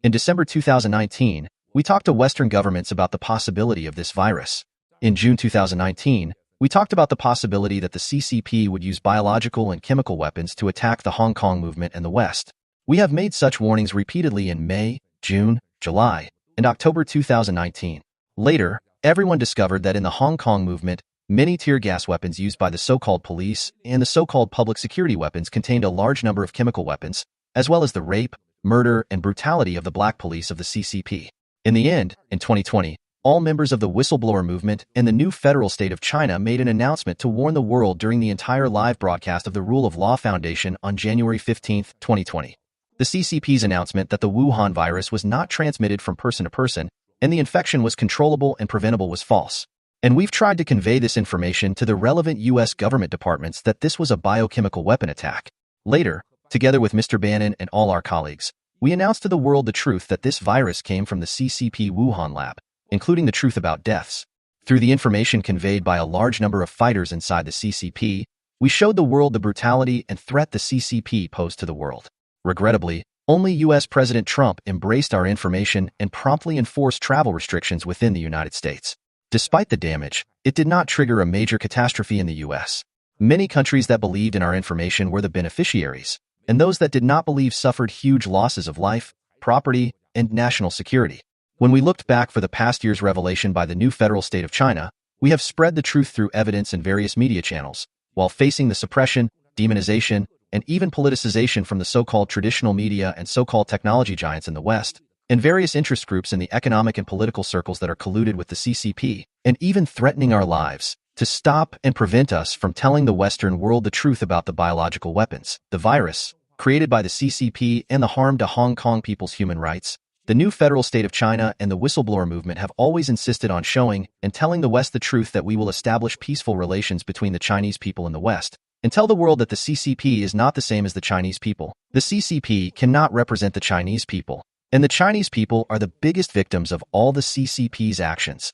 In December 2019, we talked to Western governments about the possibility of this virus. In June 2019, we talked about the possibility that the CCP would use biological and chemical weapons to attack the Hong Kong movement and the West. We have made such warnings repeatedly in May, June, July, and October 2019. Later, everyone discovered that in the Hong Kong movement, many tear gas weapons used by the so-called police and the so-called public security weapons contained a large number of chemical weapons, as well as the rape, murder, and brutality of the black police of the CCP. In the end, in 2020, all members of the Whistleblower movement and the new federal state of China made an announcement to warn the world during the entire live broadcast of the Rule of Law Foundation on January 15, 2020. The CCP's announcement that the Wuhan virus was not transmitted from person to person and the infection was controllable and preventable was false. And we've tried to convey this information to the relevant U.S. government departments that this was a biochemical weapon attack. Later, together with Mr. Bannon and all our colleagues, we announced to the world the truth that this virus came from the CCP Wuhan lab, including the truth about deaths. Through the information conveyed by a large number of fighters inside the CCP, we showed the world the brutality and threat the CCP posed to the world. Regrettably, only U.S. President Trump embraced our information and promptly enforced travel restrictions within the United States. Despite the damage, it did not trigger a major catastrophe in the U.S. Many countries that believed in our information were the beneficiaries, and those that did not believe suffered huge losses of life, property, and national security. When we looked back for the past year's revelation by the new federal state of China, we have spread the truth through evidence in various media channels, while facing the suppression, demonization, and even politicization from the so-called traditional media and so-called technology giants in the West, and various interest groups in the economic and political circles that are colluded with the CCP, and even threatening our lives, to stop and prevent us from telling the Western world the truth about the biological weapons, the virus, created by the CCP and the harm to Hong Kong people's human rights. The new federal state of China and the whistleblower movement have always insisted on showing and telling the West the truth that we will establish peaceful relations between the Chinese people and the West, and tell the world that the CCP is not the same as the Chinese people. The CCP cannot represent the Chinese people, and the Chinese people are the biggest victims of all the CCP's actions.